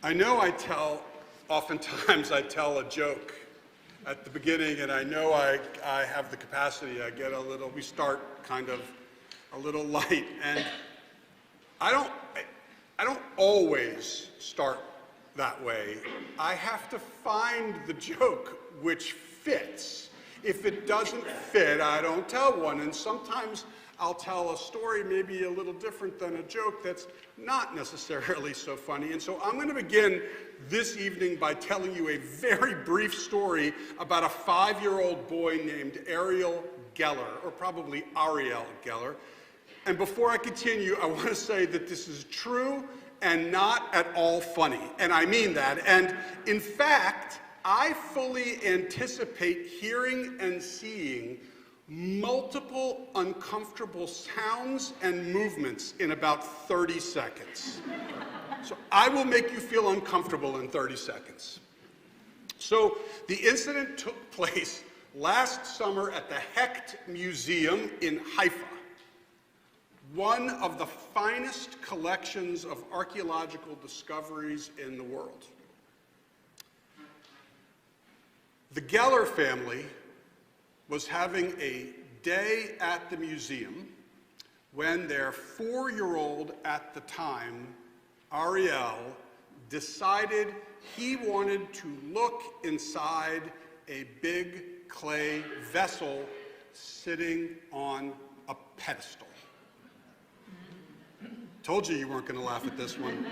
I know oftentimes I tell a joke at the beginning, and I know I have the capacity. We start kind of a little light, and I don't always start that way. I have to find the joke which fits. If it doesn't fit, I don't tell one, and sometimes I'll tell a story maybe a little different than a joke that's not necessarily so funny. And so I'm going to begin this evening by telling you a very brief story about a 5-year-old boy named Ariel Geller, or probably Ariel Geller. And before I continue, I want to say that this is true and not at all funny. And I mean that. And in fact, I fully anticipate hearing and seeing multiple uncomfortable sounds and movements in about 30 seconds. So I will make you feel uncomfortable in 30 seconds. So the incident took place last summer at the Hecht Museum in Haifa, one of the finest collections of archaeological discoveries in the world. The Geller family was having a day at the museum when their 4-year-old at the time, Ariel, decided he wanted to look inside a big clay vessel sitting on a pedestal. Told you weren't going to laugh at this one.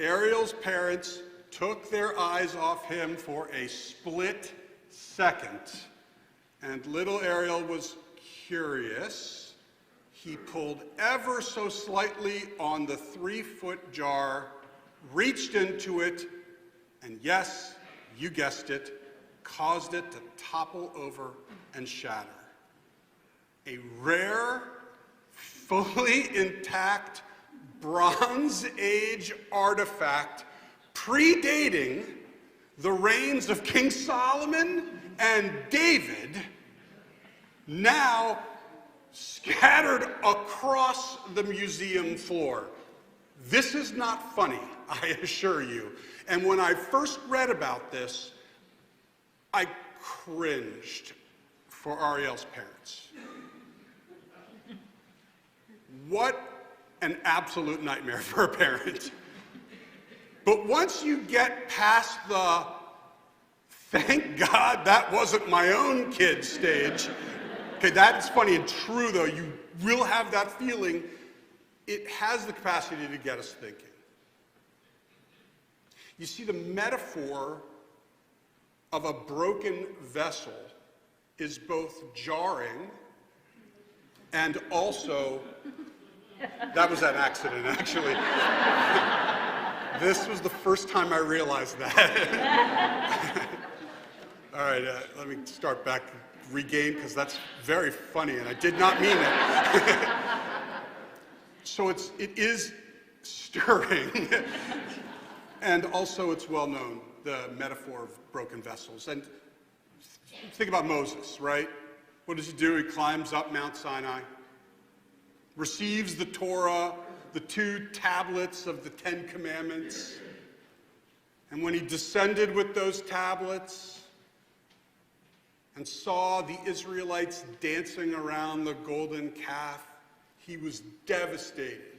Ariel's parents took their eyes off him for a split second. And little Ariel was curious. He pulled ever so slightly on the 3-foot jar, reached into it, and yes, you guessed it, caused it to topple over and shatter. A rare, fully intact Bronze Age artifact predating the reigns of King Solomon and David, now scattered across the museum floor. This is not funny, I assure you. And when I first read about this, I cringed for Ariel's parents. What an absolute nightmare for a parent. But once you get past the "thank God that wasn't my own kid" stage, okay, that's funny and true though, you will have that feeling, it has the capacity to get us thinking. You see, the metaphor of a broken vessel is both jarring and also, that was an accident actually. This was the first time I realized that. All right, let me start back, regain, because that's very funny, and I did not mean it. So it is stirring, and also it's well known, the metaphor of broken vessels. And think about Moses, right? What does he do? He climbs up Mount Sinai, receives the Torah, the 2 tablets of the 10 Commandments. And when he descended with those tablets and saw the Israelites dancing around the golden calf, he was devastated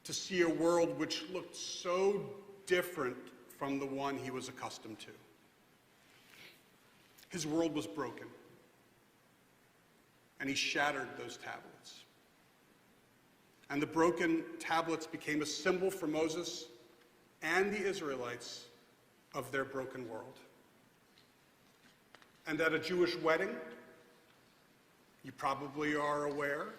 to see a world which looked so different from the one he was accustomed to. His world was broken, and he shattered those tablets. And the broken tablets became a symbol for Moses and the Israelites of their broken world. And at a Jewish wedding, you probably are aware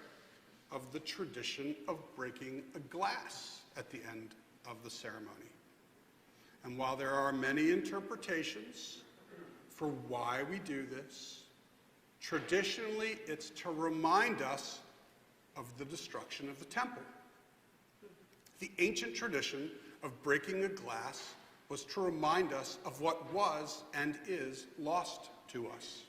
of the tradition of breaking a glass at the end of the ceremony. And while there are many interpretations for why we do this, traditionally it's to remind us of the destruction of the temple. The ancient tradition of breaking a glass was to remind us of what was and is lost to us.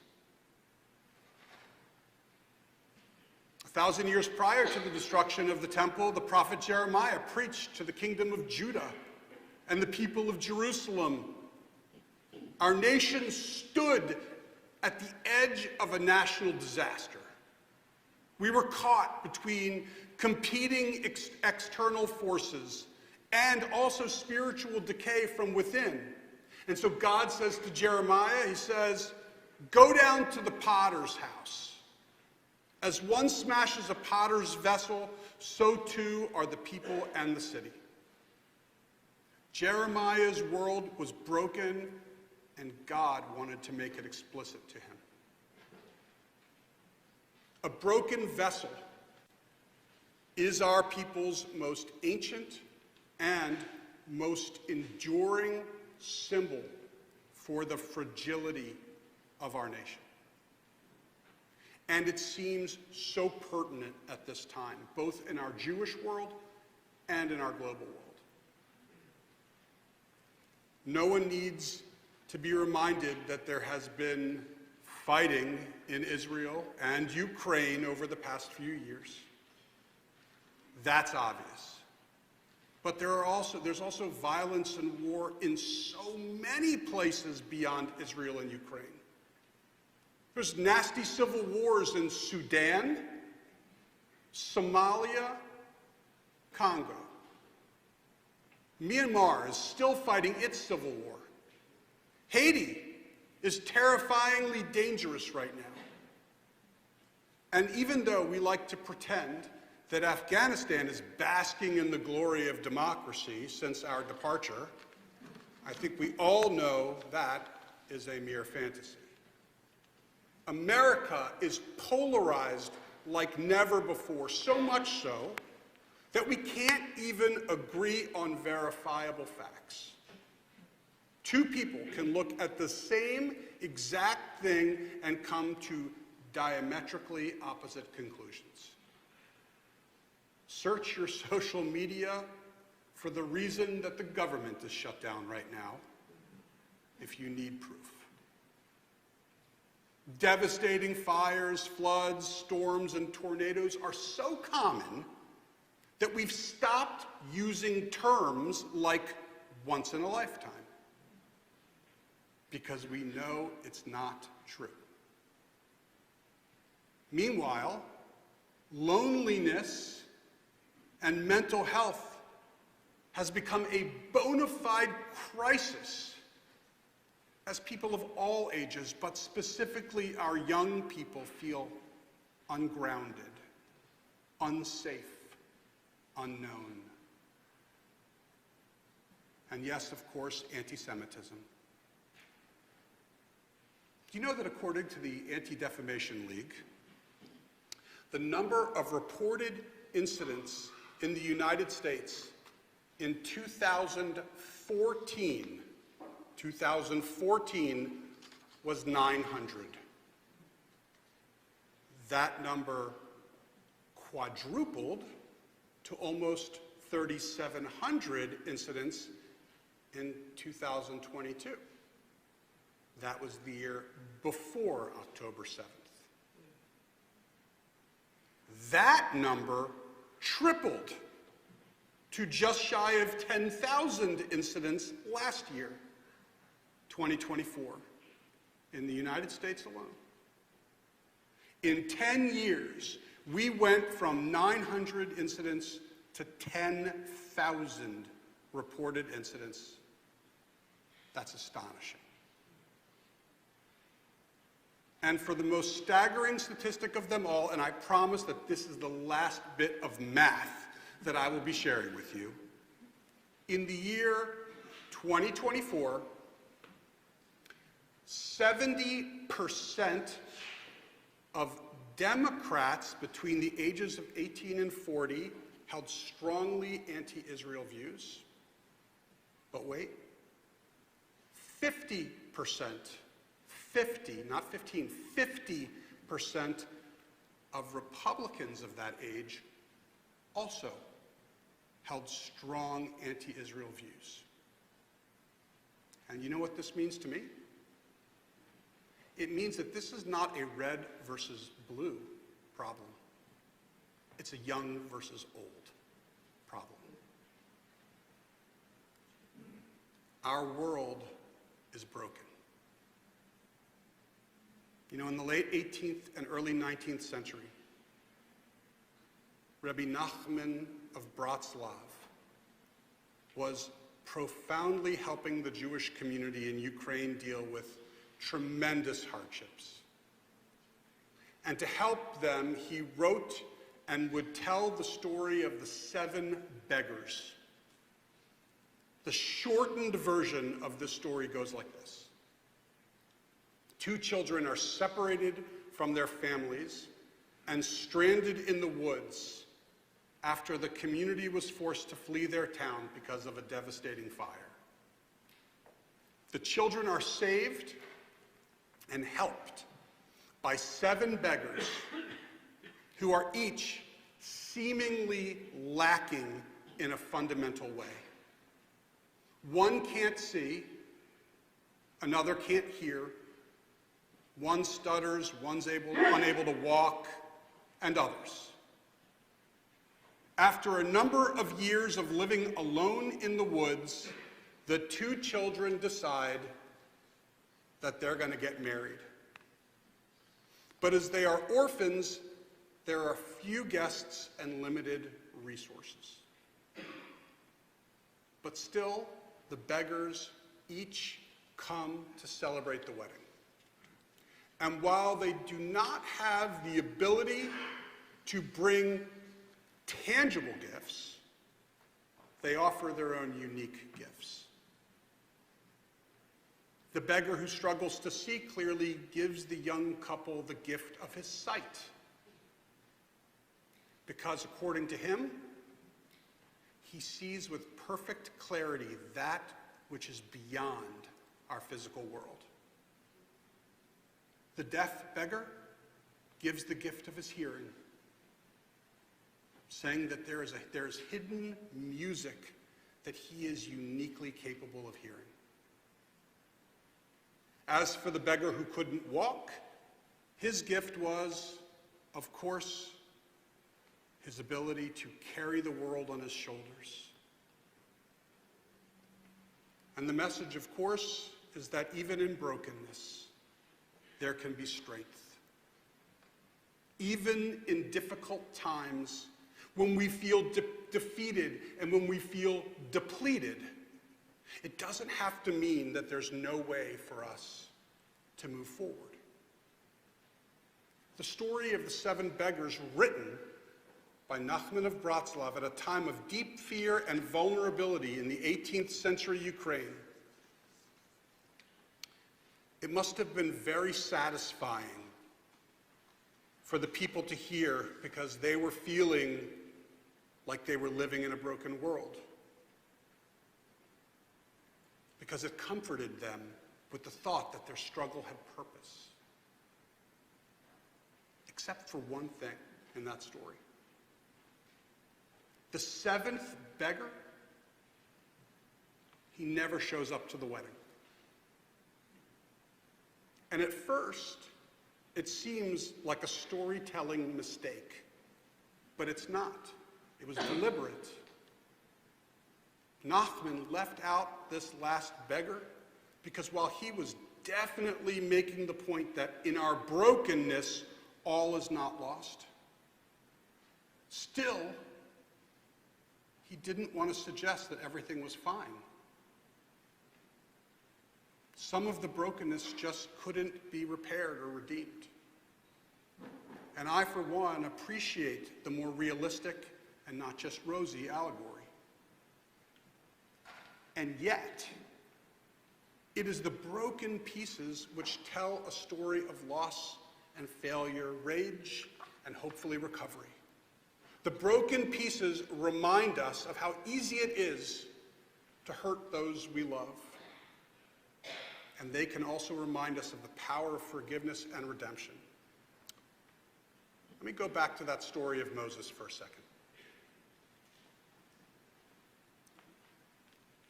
1,000 years prior to the destruction of the temple, the prophet Jeremiah preached to the kingdom of Judah and the people of Jerusalem. Our nation stood at the edge of a national disaster. We were caught between competing external forces and also spiritual decay from within. And so God says to Jeremiah, he says, go down to the potter's house. As one smashes a potter's vessel, so too are the people and the city. Jeremiah's world was broken, and God wanted to make it explicit to him. A broken vessel is our people's most ancient and most enduring symbol for the fragility of our nation. And it seems so pertinent at this time, both in our Jewish world and in our global world. No one needs to be reminded that there has been fighting in Israel and Ukraine over the past few years. That's obvious. But there's also violence and war in so many places beyond Israel and Ukraine. There's nasty civil wars in Sudan, Somalia, Congo. Myanmar is still fighting its civil war. Haiti is terrifyingly dangerous right now. And even though we like to pretend that Afghanistan is basking in the glory of democracy since our departure, I think we all know that is a mere fantasy. America is polarized like never before, so much so that we can't even agree on verifiable facts. Two people can look at the same exact thing and come to diametrically opposite conclusions. Search your social media for the reason that the government is shut down right now, if you need proof. Devastating fires, floods, storms, and tornadoes are so common that we've stopped using terms like once in a lifetime, because we know it's not true. Meanwhile, loneliness and mental health has become a bona fide crisis as people of all ages, but specifically our young people, feel ungrounded, unsafe, unknown. And yes, of course, anti-Semitism. Do you know that according to the Anti-Defamation League, the number of reported incidents in the United States in 2014 was 900. That number quadrupled to almost 3,700 incidents in 2022. That was the year before October 7th. That number tripled to just shy of 10,000 incidents last year, 2024, in the United States alone. In 10 years, we went from 900 incidents to 10,000 reported incidents. That's astonishing. And for the most staggering statistic of them all, and I promise that this is the last bit of math that I will be sharing with you, in the year 2024, 70% of Democrats between the ages of 18 and 40 held strongly anti-Israel views. But wait, 50%, 50, not 15, 50% of Republicans of that age also held strong anti-Israel views. And you know what this means to me? It means that this is not a red versus blue problem. It's a young versus old problem. Our world is broken. You know, in the late 18th and early 19th century, Rabbi Nachman of Bratslav was profoundly helping the Jewish community in Ukraine deal with tremendous hardships. And to help them, he wrote and would tell the story of the 7 beggars. The shortened version of this story goes like this. 2 children are separated from their families and stranded in the woods after the community was forced to flee their town because of a devastating fire. The children are saved and helped by 7 beggars who are each seemingly lacking in a fundamental way. One can't see, another can't hear, one stutters, one's unable to walk, and others. After a number of years of living alone in the woods, the 2 children decide that they're going to get married. But as they are orphans, there are few guests and limited resources. But still, the beggars each come to celebrate the wedding. And while they do not have the ability to bring tangible gifts, they offer their own unique gifts. The beggar who struggles to see clearly gives the young couple the gift of his sight. Because according to him, he sees with perfect clarity that which is beyond our physical world. The deaf beggar gives the gift of his hearing, saying that there is hidden music that he is uniquely capable of hearing. As for the beggar who couldn't walk, his gift was, of course, his ability to carry the world on his shoulders. And the message, of course, is that even in brokenness, there can be strength. Even in difficult times, when we feel defeated and when we feel depleted, it doesn't have to mean that there's no way for us to move forward. The story of the 7 beggars, written by Nachman of Bratslav at a time of deep fear and vulnerability in the 18th century Ukraine, it must have been very satisfying for the people to hear, because they were feeling like they were living in a broken world. Because it comforted them with the thought that their struggle had purpose. Except for one thing in that story. The 7th beggar, he never shows up to the wedding. And at first, it seems like a storytelling mistake, but it's not. It was deliberate. Nachman left out this last beggar because while he was definitely making the point that in our brokenness, all is not lost, still, he didn't want to suggest that everything was fine. Some of the brokenness just couldn't be repaired or redeemed. And I, for one, appreciate the more realistic and not just rosy allegory. And yet, it is the broken pieces which tell a story of loss and failure, rage, and hopefully recovery. The broken pieces remind us of how easy it is to hurt those we love. And they can also remind us of the power of forgiveness and redemption. Let me go back to that story of Moses for a second.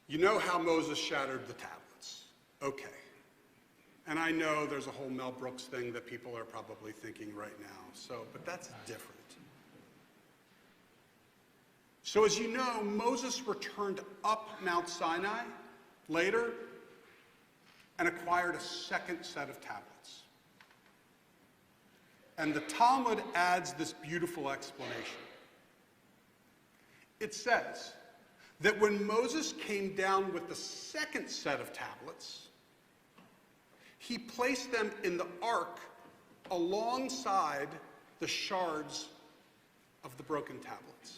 You know how Moses shattered the tablets. Okay. And I know there's a whole Mel Brooks thing that people are probably thinking right now, but that's different. So as you know, Moses returned up Mount Sinai later and acquired a second set of tablets. And the Talmud adds this beautiful explanation. It says that when Moses came down with the second set of tablets, he placed them in the ark alongside the shards of the broken tablets.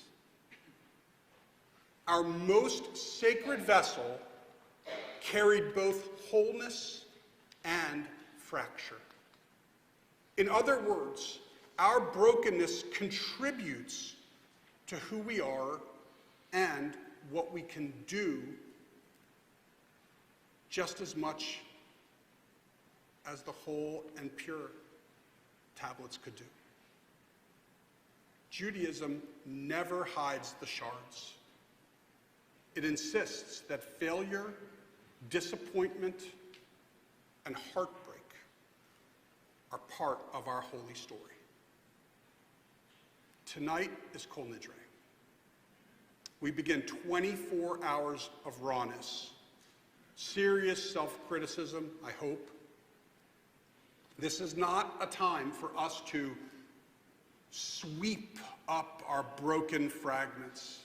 Our most sacred vessel carried both wholeness and fracture. In other words, our brokenness contributes to who we are and what we can do just as much as the whole and pure tablets could do. Judaism never hides the shards. It insists that failure, disappointment, and heartbreak are part of our holy story. Tonight is Kol Nidrei. We begin 24 hours of rawness, serious self-criticism, I hope. This is not a time for us to sweep up our broken fragments,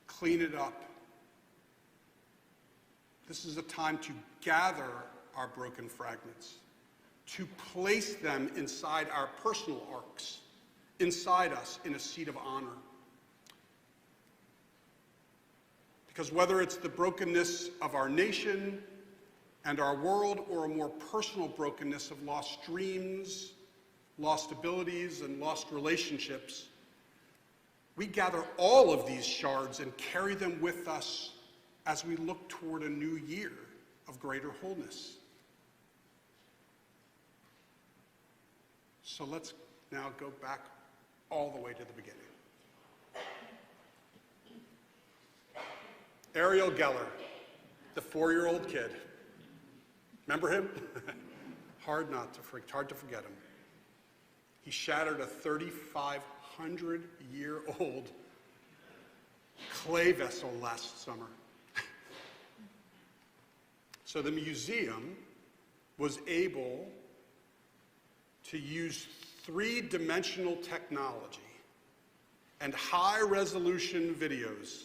clean it up. This is a time to gather our broken fragments, to place them inside our personal arks, inside us in a seat of honor. Because whether it's the brokenness of our nation and our world, or a more personal brokenness of lost dreams, lost abilities, and lost relationships, we gather all of these shards and carry them with us as we look toward a new year of greater wholeness. So let's now go back all the way to the beginning. Ariel Geller, the 4-year-old kid. Remember him? Hard to forget him. He shattered a 3,500-year-old clay vessel last summer. So the museum was able to use 3-dimensional technology and high-resolution videos.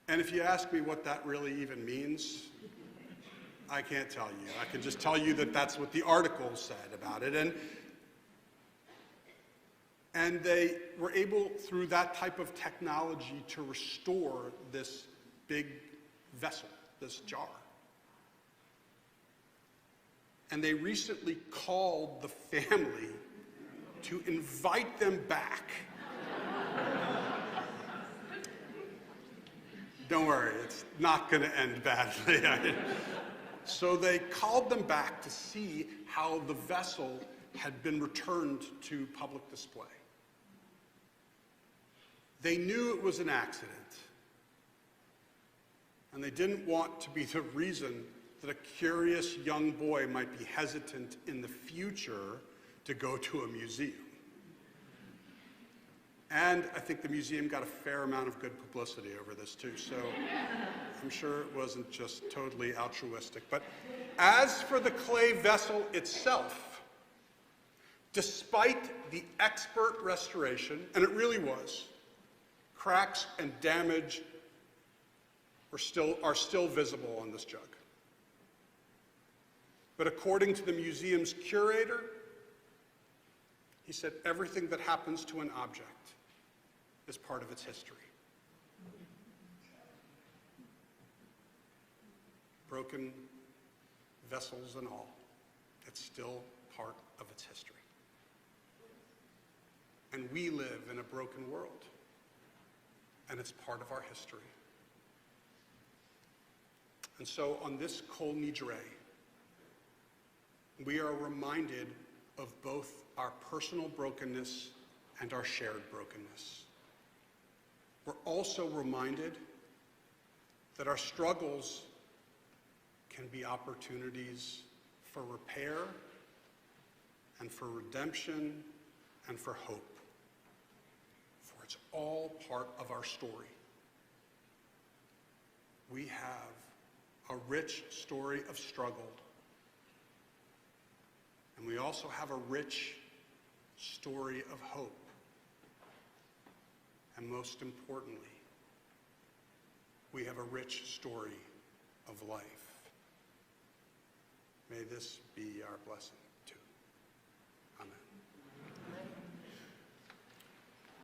And if you ask me what that really even means, I can't tell you. I can just tell you that that's what the article said about it. And they were able, through that type of technology, to restore this big vessel, this jar. And they recently called the family to invite them back. Don't worry, it's not going to end badly. So they called them back to see how the vessel had been returned to public display. They knew it was an accident, and they didn't want to be the reason that a curious young boy might be hesitant in the future to go to a museum. And I think the museum got a fair amount of good publicity over this too, so I'm sure it wasn't just totally altruistic. But as for the clay vessel itself, despite the expert restoration, and it really was, cracks and damage are still visible on this jug. But according to the museum's curator, he said everything that happens to an object is part of its history. Broken vessels and all, it's still part of its history. And we live in a broken world, and it's part of our history. And so on this Kol Nidrei, we are reminded of both our personal brokenness and our shared brokenness. We're also reminded that our struggles can be opportunities for repair and for redemption and for hope. For it's all part of our story. We have a rich story of struggle. And we also have a rich story of hope. And most importantly, we have a rich story of life. May this be our blessing.